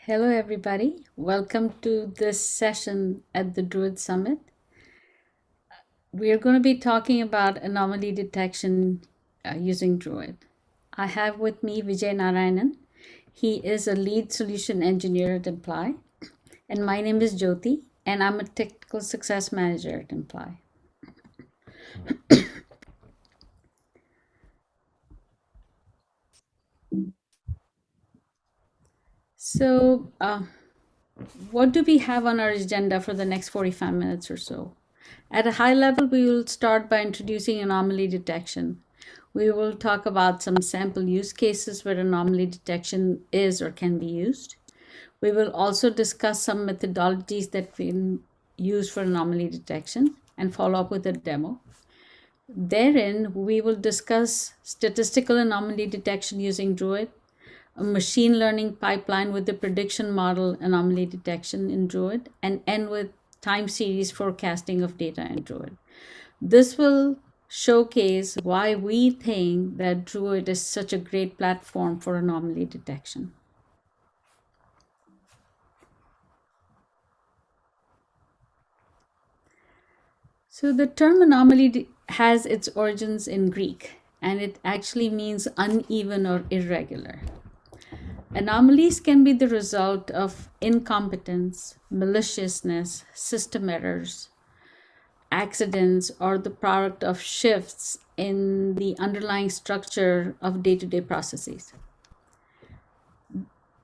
Hello, everybody. Welcome to this session at the Druid Summit. We are going to be talking about anomaly detection using Druid. I have with me Vijay Narayanan. He is a lead solution engineer at Imply. And my name is Jyoti, and I'm a technical success manager at Imply. So, what do we have on our agenda for the next 45 minutes or so? At a high level, we will start by introducing anomaly detection. We will talk about some sample use cases where anomaly detection is or can be used. We will also discuss some methodologies that we use for anomaly detection and follow up with a demo. Therein, we will discuss statistical anomaly detection using Druid, a machine learning pipeline with the prediction model anomaly detection in Druid, and end with time series forecasting of data in Druid. This will showcase why we think that Druid is such a great platform for anomaly detection. So the term anomaly has its origins in Greek, and it actually means uneven or irregular. Anomalies can be the result of incompetence, maliciousness, system errors, accidents, or the product of shifts in the underlying structure of day-to-day processes.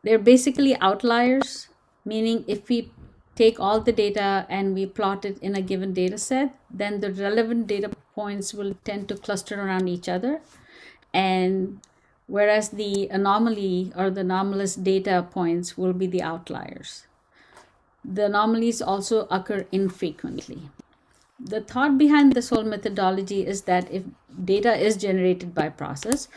They're basically outliers, meaning if we take all the data and we plot it in a given data set, then the relevant data points will tend to cluster around each other. And whereas the anomaly or the anomalous data points will be the outliers. The anomalies also occur infrequently. The thought behind this whole methodology is that if data is generated by process,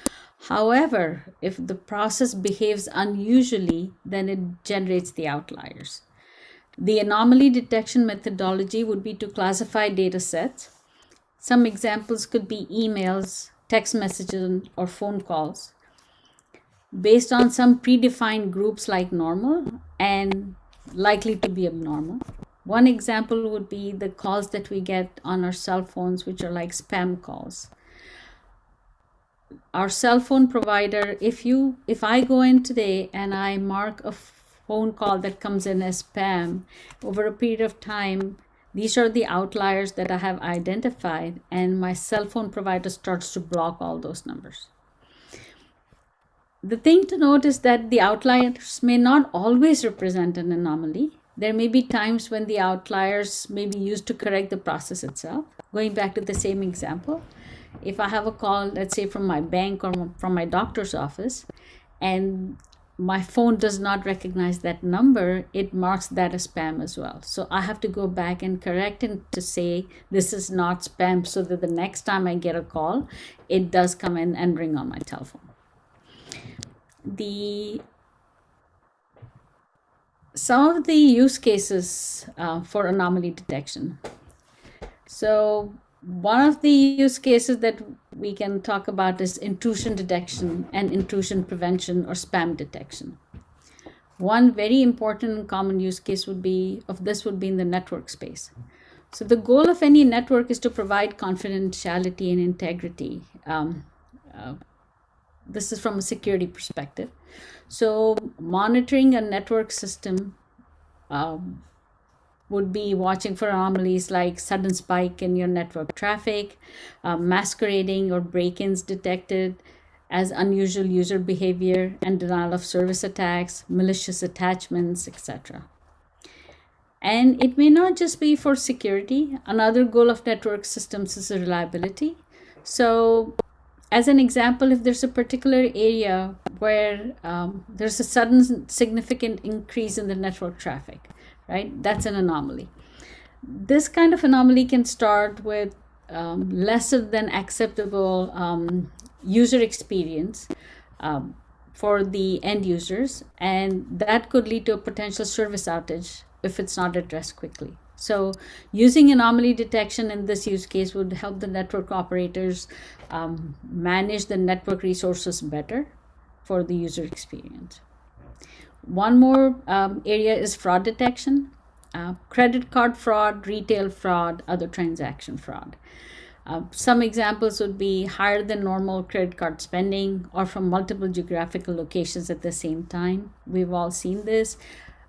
however, if the process behaves unusually, then it generates the outliers. The anomaly detection methodology would be to classify data sets. Some examples could be emails, text messages, or phone calls based on some predefined groups like normal and likely to be abnormal. One example would be the calls that we get on our cell phones, which are like spam calls. Our cell phone provider, if I go in today and I mark a phone call that comes in as spam, over a period of time, these are the outliers that I have identified, and my cell phone provider starts to block all those numbers. The thing to note is that the outliers may not always represent an anomaly. There may be times when the outliers may be used to correct the process itself. Going back to the same example, if I have a call, let's say from my bank or from my doctor's office, and my phone does not recognize that number, it marks that as spam as well. So I have to go back and correct it to say this is not spam, so that the next time I get a call, it does come in and ring on my telephone. Some of the use cases for anomaly detection. So one of the use cases that we can talk about is intrusion detection and intrusion prevention or spam detection. One very important and common use case would be in the network space. So the goal of any network is to provide confidentiality and integrity. This is from a security perspective. So monitoring a network system would be watching for anomalies like sudden spike in your network traffic, masquerading or break-ins detected as unusual user behavior and denial of service attacks, malicious attachments, etc. And it may not just be for security. Another goal of network systems is reliability. So as an example, if there's a particular area where there's a sudden significant increase in the network traffic, right? That's an anomaly. This kind of anomaly can start with lesser than acceptable user experience for the end users, and that could lead to a potential service outage if it's not addressed quickly. So using anomaly detection in this use case would help the network operators manage the network resources better for the user experience. One more area is fraud detection, credit card fraud, retail fraud, other transaction fraud. Some examples would be higher than normal credit card spending or from multiple geographical locations at the same time. We've all seen this,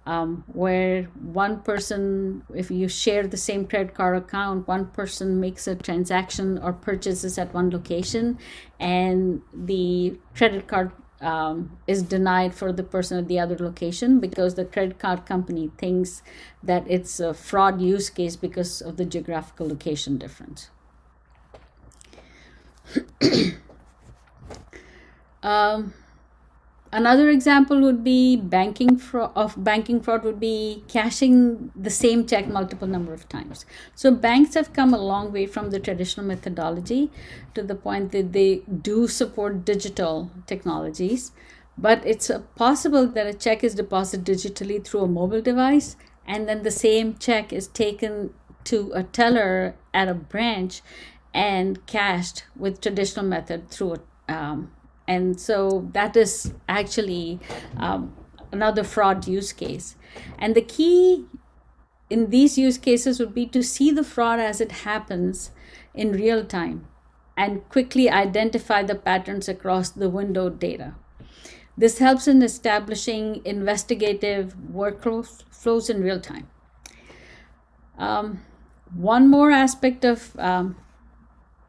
where one person, if you share the same credit card account, one person makes a transaction or purchases at one location, and the credit card is denied for the person at the other location because the credit card company thinks that it's a fraud use case because of the geographical location difference. Another example would be banking fraud would be cashing the same check multiple number of times. So banks have come a long way from the traditional methodology to the point that they do support digital technologies, but it's possible that a check is deposited digitally through a mobile device and then the same check is taken to a teller at a branch and cashed with traditional method through and so that is actually another fraud use case. And the key in these use cases would be to see the fraud as it happens in real time and quickly identify the patterns across the window data. This helps in establishing investigative workflows in real time. One more aspect of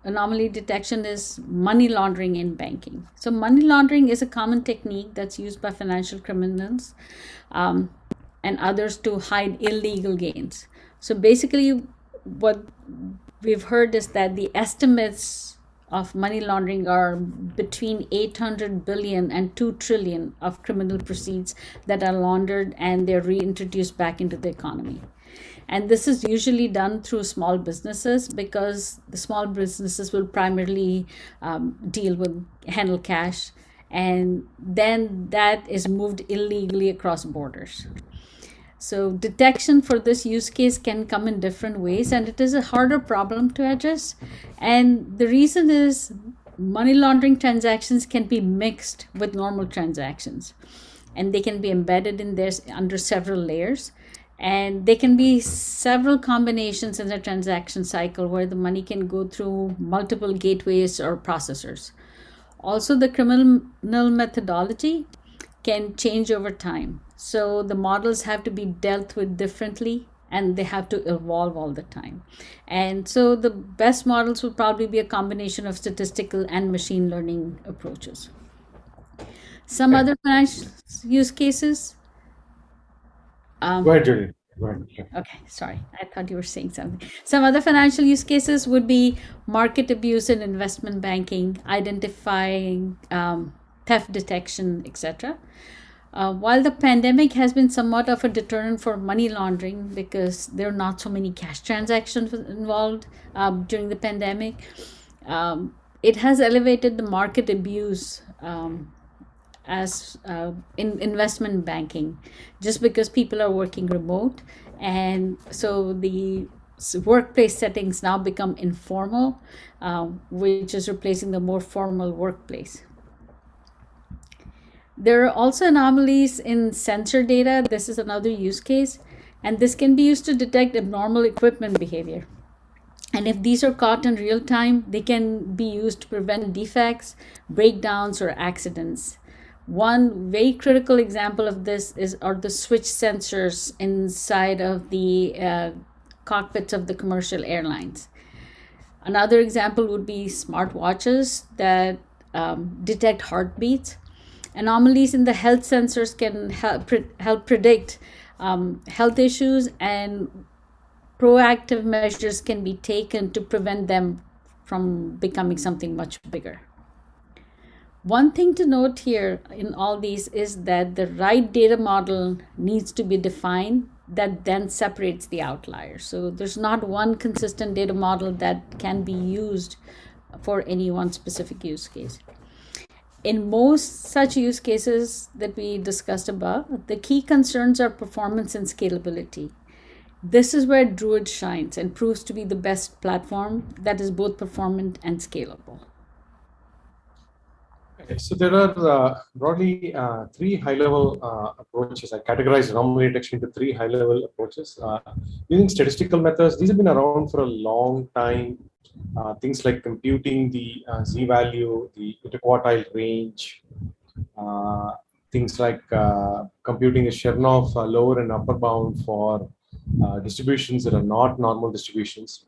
anomaly detection is money laundering in banking. So money laundering is a common technique that's used by financial criminals and others to hide illegal gains. So basically what we've heard is that the estimates of money laundering are between 800 billion and 2 trillion of criminal proceeds that are laundered and they're reintroduced back into the economy. And this is usually done through small businesses because the small businesses will primarily handle cash, and then that is moved illegally across borders. So detection for this use case can come in different ways, and it is a harder problem to address. And the reason is money laundering transactions can be mixed with normal transactions, and they can be embedded in there under several layers. And there can be several combinations in the transaction cycle where the money can go through multiple gateways or processors. Also, the criminal methodology can change over time. So the models have to be dealt with differently and they have to evolve all the time. And so the best models would probably be a combination of statistical and machine learning approaches. Some other financial use cases. Go ahead, Julie. Go ahead. Yeah. Okay, sorry. I thought you were saying something. Some other financial use cases would be market abuse in investment banking, identifying theft detection, etc. While the pandemic has been somewhat of a deterrent for money laundering because there are not so many cash transactions involved during the pandemic, it has elevated the market abuse as in investment banking, just because people are working remote, and so the workplace settings now become informal, which is replacing the more formal workplace. There are also anomalies in sensor data. This is another use case, and this can be used to detect abnormal equipment behavior. And if these are caught in real time, they can be used to prevent defects, breakdowns, or accidents. One very critical example of this are the switch sensors inside of the cockpits of the commercial airlines. Another example would be smartwatches that detect heartbeats. Anomalies in the health sensors can help predict health issues, and proactive measures can be taken to prevent them from becoming something much bigger. One thing to note here in all these is that the right data model needs to be defined that then separates the outliers. So there's not one consistent data model that can be used for any one specific use case. In most such use cases that we discussed above, the key concerns are performance and scalability. This is where Druid shines and proves to be the best platform that is both performant and scalable. Okay, so there are broadly three high-level approaches. I categorize anomaly detection into three high-level approaches. Using statistical methods, these have been around for a long time. Things like computing the z-value, the interquartile range, uh, things like computing a Chernoff lower and upper bound for distributions that are not normal distributions.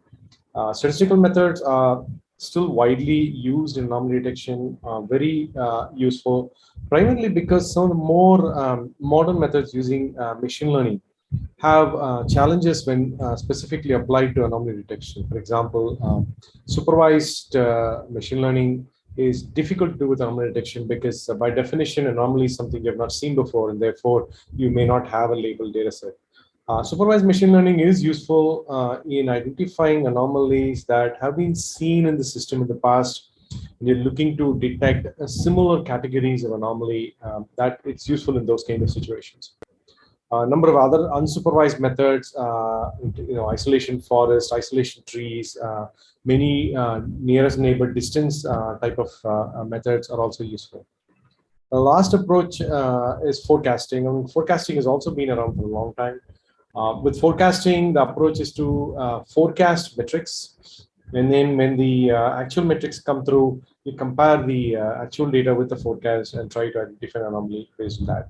Statistical methods are still widely used in anomaly detection, very useful, primarily because some of the more modern methods using machine learning have challenges when specifically applied to anomaly detection. For example, supervised machine learning is difficult to do with anomaly detection because by definition, anomaly is something you have not seen before, and therefore you may not have a labeled data set. Supervised machine learning is useful in identifying anomalies that have been seen in the system in the past. And you're looking to detect similar categories of anomaly, that it's useful in those kind of situations. A number of other unsupervised methods, isolation forest, isolation trees, many nearest neighbor distance type of methods are also useful. The last approach is forecasting. I mean, forecasting has also been around for a long time. With forecasting, the approach is to forecast metrics. And then when the actual metrics come through, you compare the actual data with the forecast and try to identify an anomaly based on that.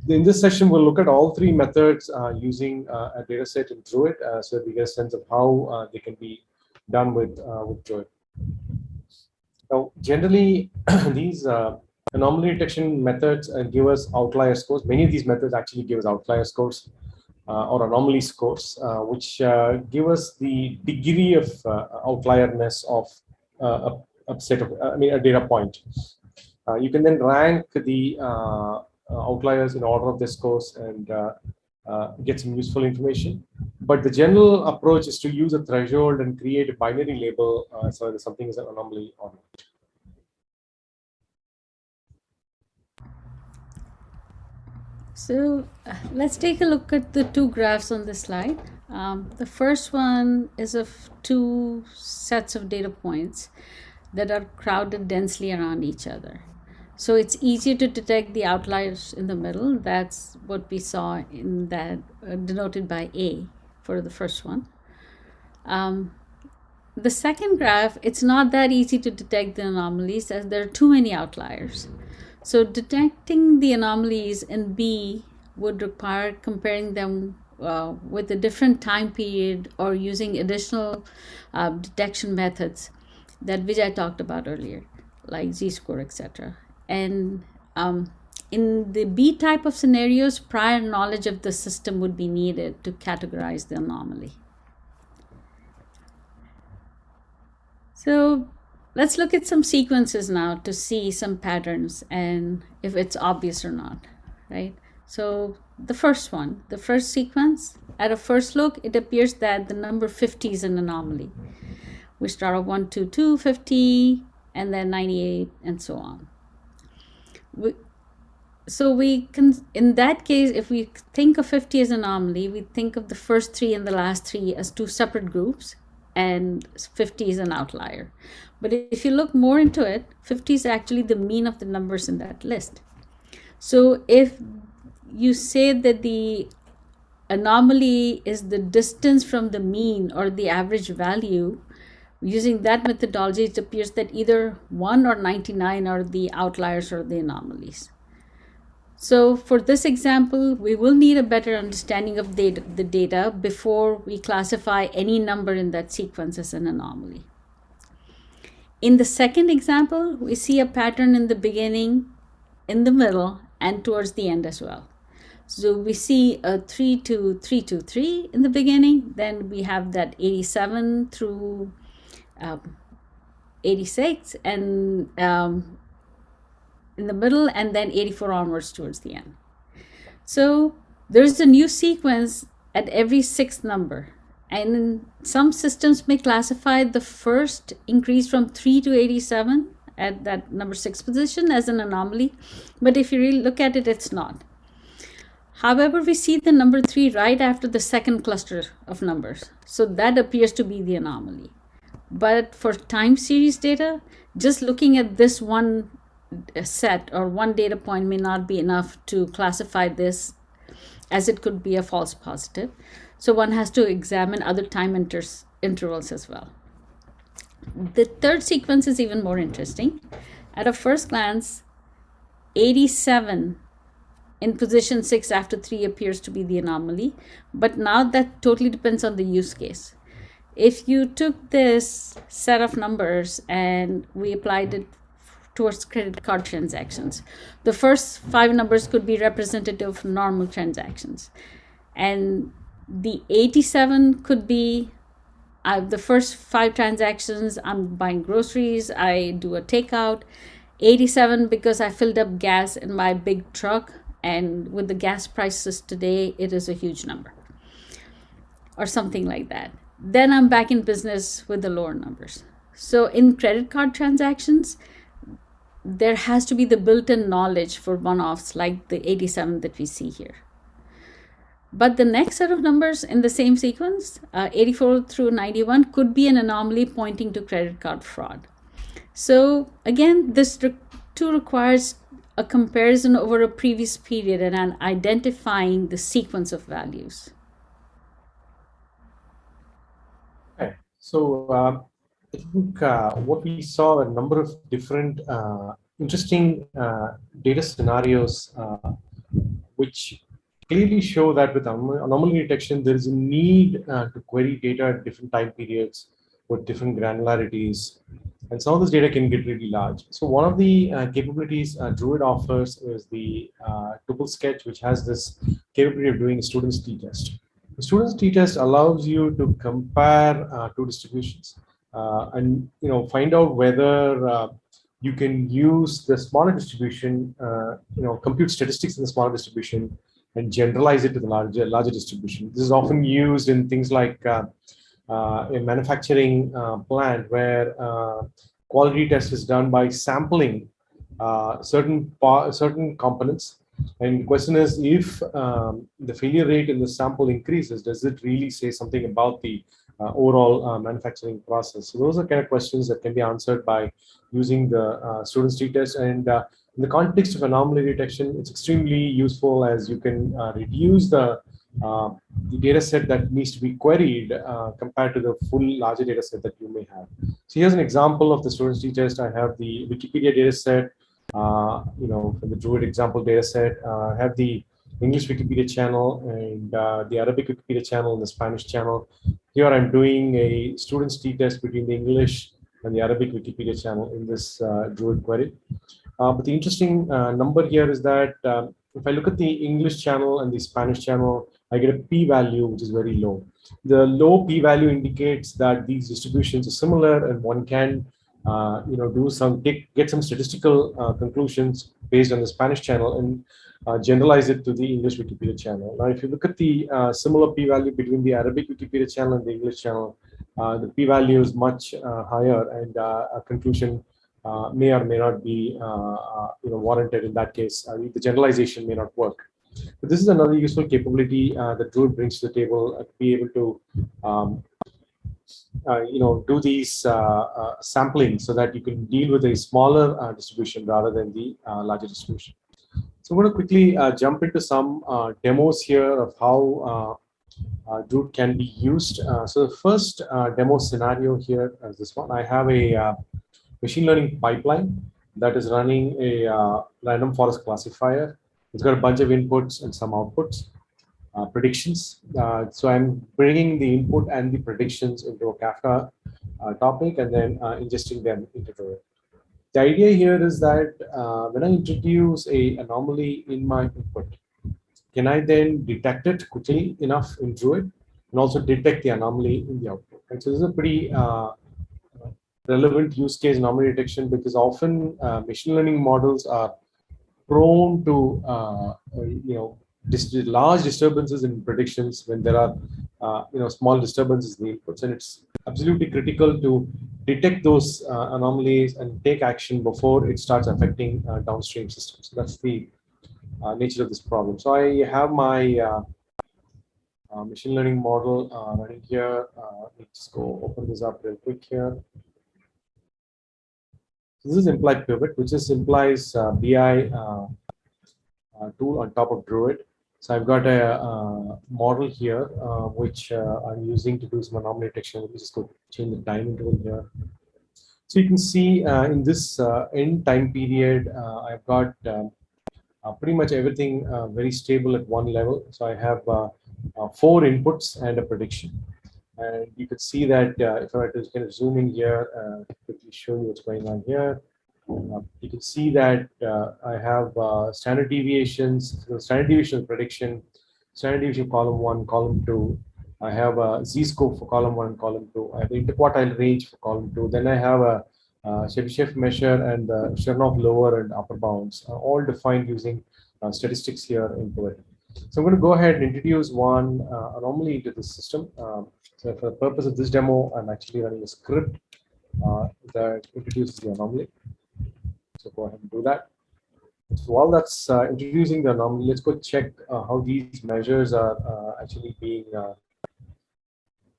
In this session, we'll look at all three methods using a data set in Druid so that we get a sense of how they can be done with Druid. Now, generally, these anomaly detection methods give us outlier scores. Many of these methods actually give us outlier scores or anomaly scores, which give us the degree of outlierness of a set of, a data point. You can then rank the outliers in order of their scores and get some useful information. But the general approach is to use a threshold and create a binary label so that something is an anomaly or not. So let's take a look at the two graphs on this slide. The first one is of two sets of data points that are crowded densely around each other. So it's easier to detect the outliers in the middle. That's what we saw in that denoted by A for the first one. The second graph, it's not that easy to detect the anomalies as there are too many outliers. So detecting the anomalies in B would require comparing them with a different time period or using additional detection methods that Vijay talked about earlier, like z-score, etc. And in the B type of scenarios, prior knowledge of the system would be needed to categorize the anomaly. So let's look at some sequences now to see some patterns and if it's obvious or not, right? So the first one, the first sequence, at a first look, it appears that the number 50 is an anomaly. We start off 1, 2, 2, 50, and then 98, and so on. So we can, in that case, if we think of 50 as an anomaly, we think of the first three and the last three as two separate groups, and 50 is an outlier. But if you look more into it, 50 is actually the mean of the numbers in that list. So if you say that the anomaly is the distance from the mean or the average value, using that methodology, it appears that either 1 or 99 are the outliers or the anomalies. So for this example, we will need a better understanding of the data before we classify any number in that sequence as an anomaly. In the second example, we see a pattern in the beginning, in the middle, and towards the end as well. So we see a 3 to 3 to 3 in the beginning, then we have that 87 through 86, and in the middle, and then 84 onwards towards the end. So there's a new sequence at every sixth number. And some systems may classify the first increase from 3 to 87 at that number 6 position as an anomaly. But if you really look at it, it's not. However, we see the number 3 right after the second cluster of numbers. So that appears to be the anomaly. But for time series data, just looking at this one set or one data point may not be enough to classify this, as it could be a false positive. So one has to examine other time intervals as well. The third sequence is even more interesting. At a first glance, 87 in position 6 after 3 appears to be the anomaly, but now that totally depends on the use case. If you took this set of numbers and we applied it towards credit card transactions, the first 5 numbers could be representative of normal transactions, and the 87 could be the first 5 transactions. I'm buying groceries, I do a takeout. 87 because I filled up gas in my big truck, and with the gas prices today, it is a huge number, or something like that. Then I'm back in business with the lower numbers. So in credit card transactions, there has to be the built-in knowledge for one-offs like the 87 that we see here. But the next set of numbers in the same sequence, 84 through 91, could be an anomaly pointing to credit card fraud. So again, this too requires a comparison over a previous period and identifying the sequence of values. Okay. So I think what we saw a number of different interesting data scenarios which clearly show that with anomaly detection, there is a need to query data at different time periods with different granularities. And some of this data can get really large. So one of the capabilities Druid offers is the tuple sketch, which has this capability of doing a student's t-test. The student's t-test allows you to compare two distributions and find out whether you can use the smaller distribution, compute statistics in the smaller distribution and generalize it to the larger distribution. This is often used in things like a manufacturing plant where quality test is done by sampling certain components. And the question is, if the failure rate in the sample increases, does it really say something about the overall manufacturing process? So those are kind of questions that can be answered by using the student's t-test. And in the context of anomaly detection, it's extremely useful as you can reduce the data set that needs to be queried compared to the full larger data set that you may have. So here's an example of the student's t-test. I have the Wikipedia data set, from the Druid example data set. I have the English Wikipedia channel and the Arabic Wikipedia channel and the Spanish channel. Here I'm doing a student's t-test between the English and the Arabic Wikipedia channel in this Druid query. But the interesting number here is that if I look at the English channel and the Spanish channel, I get a p-value which is very low. The low p-value indicates that these distributions are similar, and one can get some statistical conclusions based on the Spanish channel and generalize it to the English Wikipedia channel. Now, if you look at the similar p-value between the Arabic Wikipedia channel and the English channel, the p-value is much higher, and a conclusion may or may not be warranted in that case. The generalization may not work. But this is another useful capability that Druid brings to the table to be able to do these sampling so that you can deal with a smaller distribution rather than the larger distribution. So I'm going to quickly jump into some demos here of how Druid can be used. So the first demo scenario here is this one. I have a machine learning pipeline that is running a random forest classifier. It's got a bunch of inputs and some outputs. Predictions. So I'm bringing the input and the predictions into a Kafka topic and then ingesting them into Druid. The idea here is that when I introduce a anomaly in my input, can I then detect it quickly enough in Druid and also detect the anomaly in the output? And so this is a pretty relevant use case, anomaly detection, because often machine learning models are prone to large disturbances in predictions when there are small disturbances in the inputs, and it's absolutely critical to detect those anomalies and take action before it starts affecting downstream systems. So that's the nature of this problem. So I have my machine learning model running here. Let's go open this up real quick here. So this is implied pivot, which is implies BI tool on top of Druid. So I've got a model here, which I'm using to do some anomaly detection. Let me just go change the time interval here. So you can see in this end time period, I've got pretty much everything very stable at one level. So I have 4 inputs and a prediction. And you could see that if I were to kind of zoom in here, quickly show you what's going on here. You can see that I have standard deviations, standard deviation prediction, standard deviation column 1, column 2. I have a z-scope for column 1 and column 2. I have the interquartile range for column 2. Then I have a Chebyshev measure and the Chernoff lower and upper bounds, all defined using statistics here into it. So I'm going to go ahead and introduce one anomaly into the system. So for the purpose of this demo, I'm actually running a script that introduces the anomaly. So go ahead and do that. So while that's introducing the anomaly, let's go check how these measures are actually being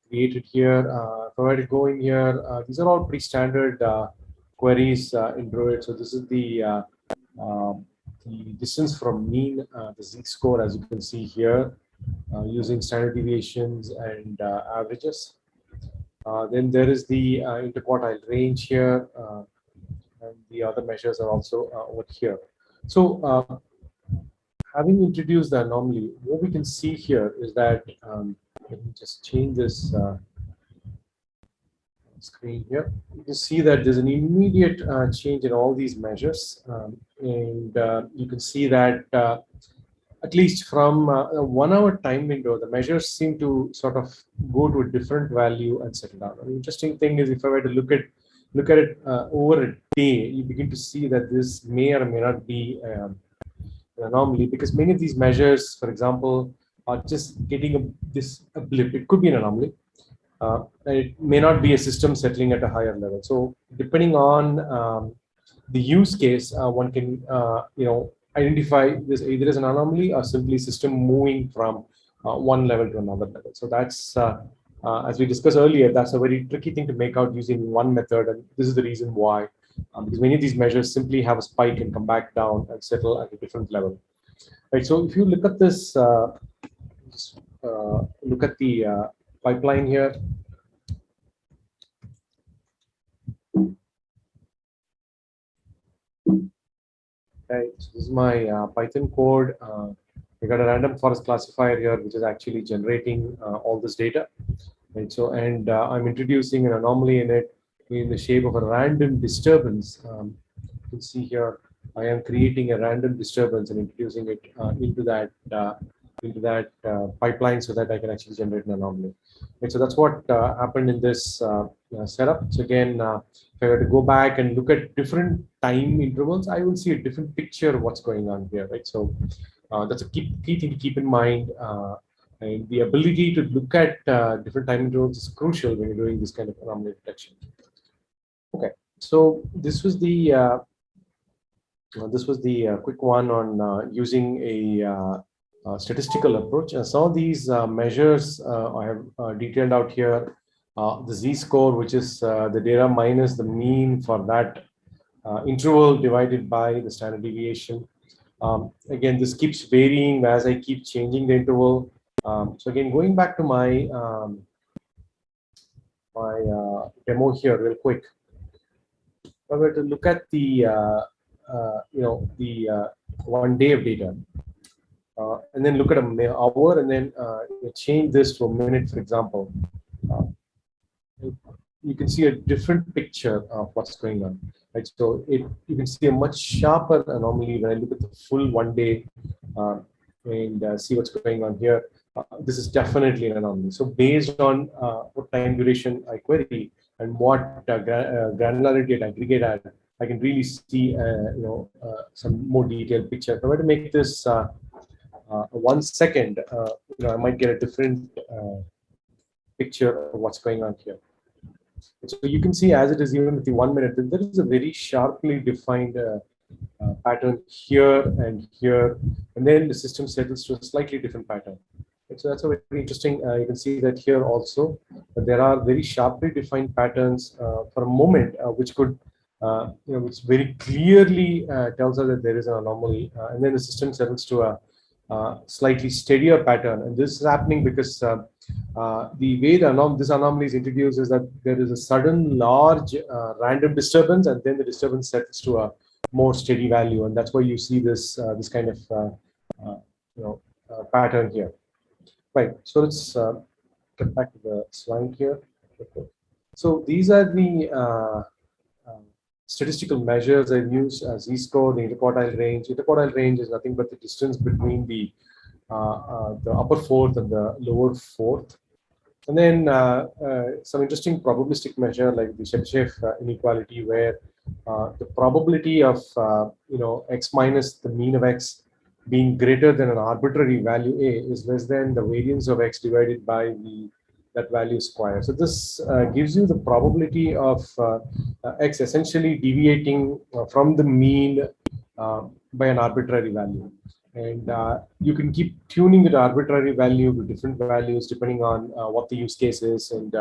created here. If I were to go in here, these are all pretty standard queries in Druid. So this is the distance from mean, the z-score, as you can see here, using standard deviations and averages. Then there is the interquartile range here, and the other measures are also over here. So having introduced the anomaly, what we can see here is that, let me just change this screen here. You can see that there's an immediate change in all these measures. And you can see that at least from a 1 hour time window, the measures seem to sort of go to a different value and settle down. An interesting thing is if I were to look at it over a day, you begin to see that this may or may not be an anomaly, because many of these measures, for example, are just getting a blip. It could be an anomaly. It may not be a system settling at a higher level. So depending on the use case, one can identify this either as an anomaly or simply system moving from one level to another level. So that's as we discussed earlier, that's a very tricky thing to make out using one method, and this is the reason why, because many of these measures simply have a spike and come back down and settle at a different level. Right. So if you look at this, look at the pipeline here. Okay, so this is my Python code. We got a random forest classifier here, which is actually generating all this data. Right. So, and I'm introducing an anomaly in it in the shape of a random disturbance. You can see here, I am creating a random disturbance and introducing it into that pipeline so that I can actually generate an anomaly. Right, so that's what happened in this setup. So again, if I were to go back and look at different time intervals, I will see a different picture of what's going on here. Right, so that's a key thing to keep in mind. And the ability to look at different time intervals is crucial when you're doing this kind of anomaly detection. Okay, so this was the quick one on using a statistical approach. And some of these measures I have detailed out here. The z-score, which is the data minus the mean for that interval divided by the standard deviation. Again, this keeps varying as I keep changing the interval. So again, going back to my demo here real quick. If I were to look at the the 1 day of data, and then look at an hour, and then change this to a minute, for example, you can see a different picture of what's going on. Right, so you can see a much sharper anomaly when I look at the full 1 day and see what's going on here. This is definitely an anomaly. So based on what time duration I query and what granularity I aggregate at, I can really see some more detailed picture. If I were to make this 1 second, I might get a different picture of what's going on here. So you can see, as it is even with the 1 minute, there is a very sharply defined pattern here and here, and then the system settles to a slightly different pattern. Right, so that's a very interesting. You can see that here also, there are very sharply defined patterns for a moment, which could, which very clearly tells us that there is an anomaly, and then the system settles to a slightly steadier pattern. And this is happening because the way this anomaly is introduced is that there is a sudden large random disturbance, and then the disturbance settles to a more steady value, and that's why you see this kind of pattern here. Right. So let's get back to the slide here. So these are the statistical measures I use: z-score, the interquartile range. Interquartile range is nothing but the distance between the upper fourth and the lower fourth. And then some interesting probabilistic measure like the Chebyshev inequality, where the probability of x minus the mean of x being greater than an arbitrary value a is less than the variance of x divided by that value square. So this gives you the probability of x essentially deviating from the mean by an arbitrary value. And you can keep tuning the arbitrary value to different values depending on what the use case is and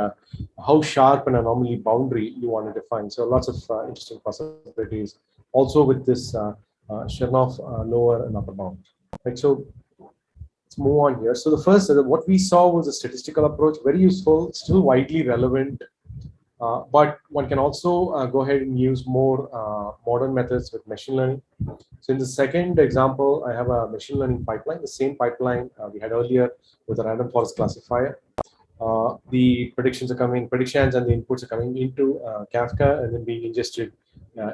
how sharp an anomaly boundary you want to define. So lots of interesting possibilities also with this Chernoff lower and upper bound. Right. So let's move on here. So the first, what we saw was a statistical approach, very useful, still widely relevant. But one can also go ahead and use more modern methods with machine learning. So in the second example, I have a machine learning pipeline, the same pipeline we had earlier with a random forest classifier. The predictions and the inputs are coming into Kafka and then being ingested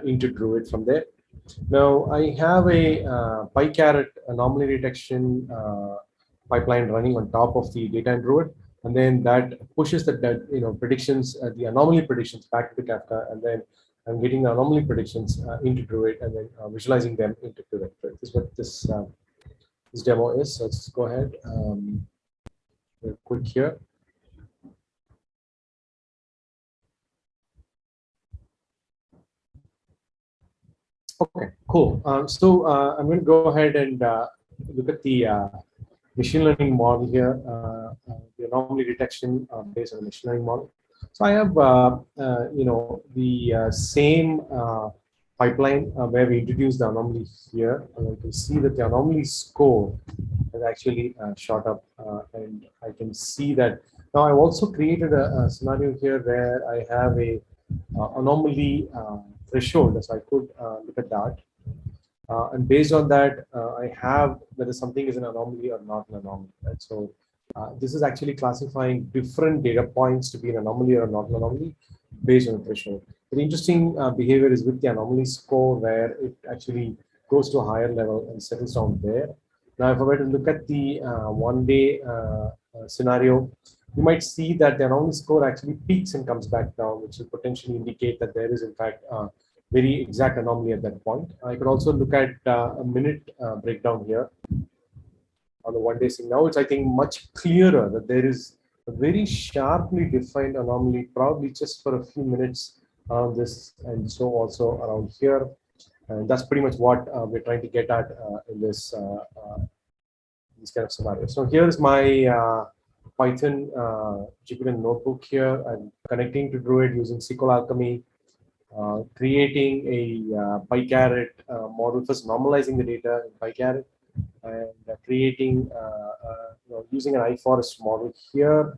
into Druid from there. Now I have a PyCaret anomaly detection pipeline running on top of the data in Druid, and then that pushes the predictions, the anomaly predictions back to Kafka, and then I'm getting the anomaly predictions into Druid, and then visualizing them into Druid. This is what this demo is. So let's go ahead. Quick here. Okay, cool. So I'm going to go ahead and look at the machine learning model here, the anomaly detection based on the machine learning model. So I have, the same pipeline where we introduced the anomaly here. And you can see that the anomaly score has actually shot up, and I can see that. Now I've also created a scenario here where I have a anomaly threshold, so I could look at that. And based on that, I have whether something is an anomaly or not an anomaly. Right? So this is actually classifying different data points to be an anomaly or not an anomaly based on the threshold. The interesting behavior is with the anomaly score, where it actually goes to a higher level and settles down there. Now, if I were to look at the one-day scenario, you might see that the anomaly score actually peaks and comes back down, which will potentially indicate that there is, in fact, very exact anomaly at that point. I could also look at a minute breakdown here on the one-day thing. Now it's, I think, much clearer that there is a very sharply defined anomaly, probably just for a few minutes around this, and so also around here. And that's pretty much what we're trying to get at in this kind of scenario. So here's my Python Jupyter notebook here. I'm connecting to Druid using SQL Alchemy. Creating a PyCaret model, first normalizing the data in PyCaret, and creating, using an iForest model here,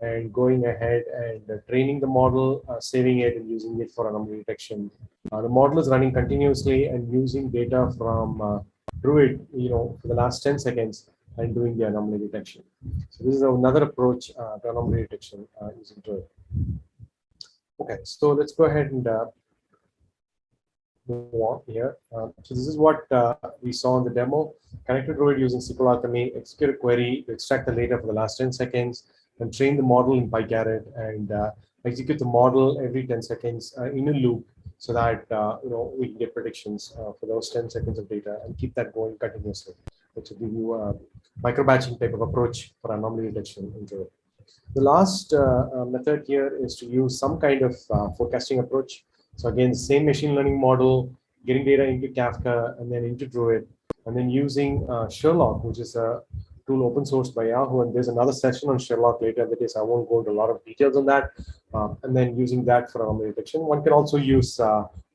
and going ahead and training the model, saving it, and using it for anomaly detection. The model is running continuously and using data from Druid, for the last 10 seconds, and doing the anomaly detection. So this is another approach to anomaly detection using Druid. Okay, so let's go ahead and move on here. So this is what we saw in the demo. Connect to Druid using SQL Alchemy, execute a query to extract the data for the last 10 seconds, and train the model in PyCaret, and execute the model every 10 seconds in a loop, so that we can get predictions for those 10 seconds of data and keep that going continuously, which will give you a micro-batching type of approach for anomaly detection in Druid. The last method here is to use some kind of forecasting approach. So again, same machine learning model, getting data into Kafka and then into Druid, and then using Sherlock, which is a tool open sourced by Yahoo, and there's another session on Sherlock later that is, I won't go into a lot of details on that. And then using that for anomaly detection. One can also use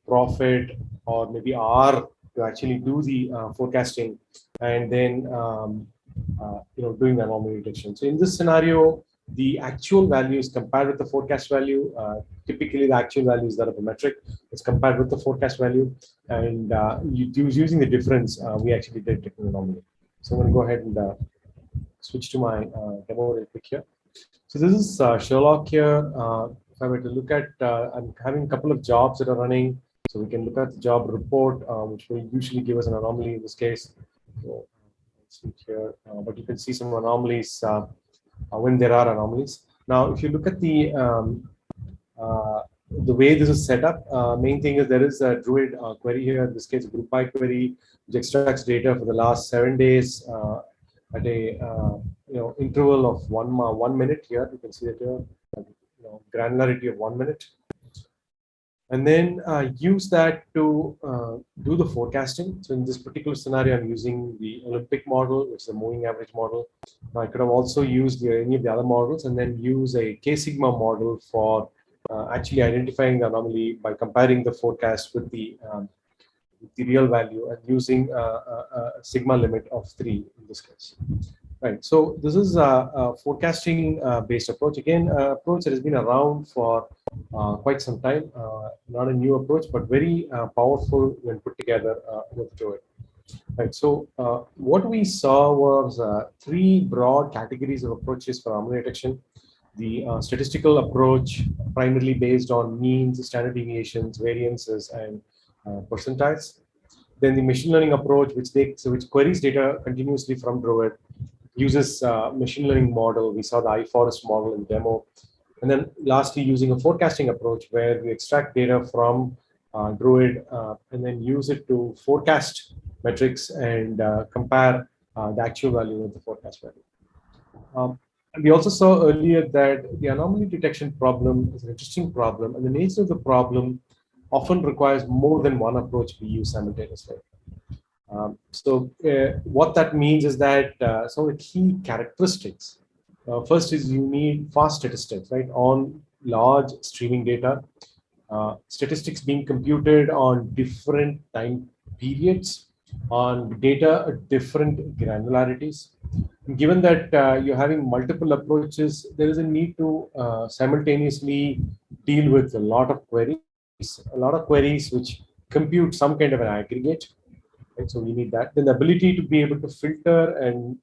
Profit or maybe R to actually do the forecasting, and then doing the anomaly detection. So in this scenario, the actual value is compared with the forecast value. Typically, the actual value is that of a metric. It's compared with the forecast value, and using the difference, we actually detect an anomaly. So I'm going to go ahead and switch to my demo real quick here. So this is Sherlock here. If I were to look at, I'm having a couple of jobs that are running. So we can look at the job report, which will usually give us an anomaly in this case. So let's see here, but you can see some anomalies when there are anomalies. Now, if you look at the way this is set up, main thing is there is a Druid query here. In this case, a group by query, which extracts data for the last 7 days at a interval of 1 minute. Here you can see that here, granularity of 1 minute, and then use that to do the forecasting. So in this particular scenario, I'm using the Olympic model, which is a moving average model. Now, I could have also used any of the other models, and then use a K-sigma model for actually identifying the anomaly by comparing the forecast with the real value and using a sigma limit of 3 in this case. Right. So this is a forecasting based approach. Again, approach that has been around for quite some time. Not a new approach, but very powerful when put together with Druid. Right. So what we saw was 3 broad categories of approaches for anomaly detection. The statistical approach, primarily based on means, standard deviations, variances, and percentiles. Then the machine learning approach, which queries data continuously from Druid, uses machine learning model. We saw the iForest model in demo. And then lastly, using a forecasting approach where we extract data from Druid and then use it to forecast metrics and compare the actual value with the forecast value. And we also saw earlier that the anomaly detection problem is an interesting problem, and the nature of the problem often requires more than one approach to be used simultaneously. What that means is that some of the key characteristics. First is you need fast statistics, right, on large streaming data. Statistics being computed on different time periods, on data at different granularities. Given that you're having multiple approaches, there is a need to simultaneously deal with a lot of queries which compute some kind of an aggregate. Right? So we need that. Then the ability to be able to filter and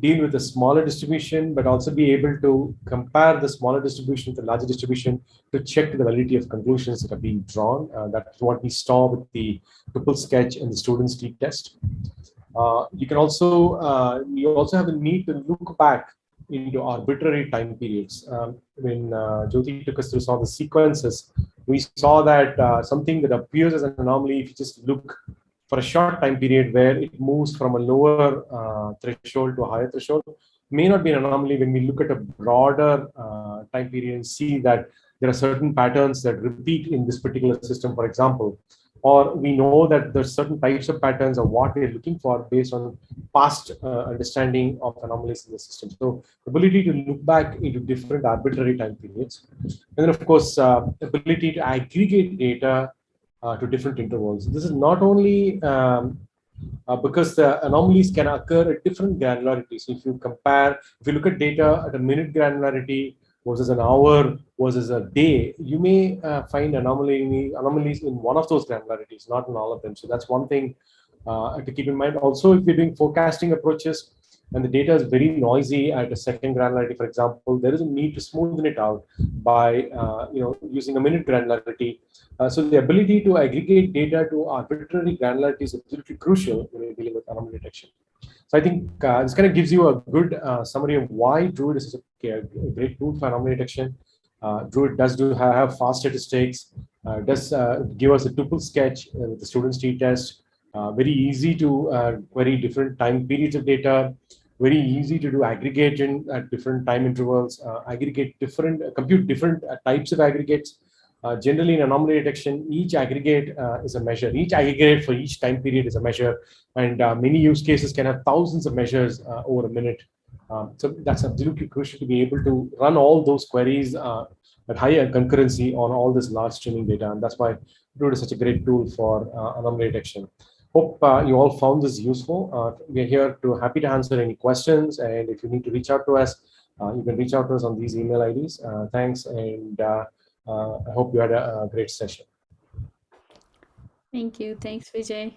deal with a smaller distribution, but also be able to compare the smaller distribution with the larger distribution to check the validity of conclusions that are being drawn. That's what we saw with the triple sketch and the student street test. You also have the need to look back into arbitrary time periods. When Jyoti took us through some of the sequences, we saw that something that appears as an anomaly, if you just look for a short time period where it moves from a lower threshold to a higher threshold, may not be an anomaly. When we look at a broader time period and see that there are certain patterns that repeat in this particular system, for example, or we know that there's certain types of patterns of what we're looking for based on past understanding of anomalies in the system. So ability to look back into different arbitrary time periods. And then of course, ability to aggregate data to different intervals. This is not only because the anomalies can occur at different granularities. So if you look at data at a minute granularity versus an hour versus a day, you may find anomalies in one of those granularities, not in all of them. So that's one thing to keep in mind. Also, if you're doing forecasting approaches and the data is very noisy at a second granularity, for example, there is a need to smoothen it out by using a minute granularity. So the ability to aggregate data to arbitrary granularity is absolutely crucial when you're dealing with anomaly detection. So I think this kind of gives you a good summary of why Druid is a great tool for anomaly detection. Druid does have fast statistics, does give us a tuple sketch with the student street test, very easy to query different time periods of data, very easy to do aggregation at different time intervals, compute different types of aggregates. Generally, in anomaly detection, each aggregate is a measure. Each aggregate for each time period is a measure, and many use cases can have thousands of measures over a minute. So that's absolutely crucial to be able to run all those queries at higher concurrency on all this large streaming data. And that's why Druid is such a great tool for anomaly detection. Hope you all found this useful. We're here to happy to answer any questions. And if you need to reach out to us, you can reach out to us on these email IDs. Thanks. And I hope you had a great session. Thank you. Thanks, Vijay.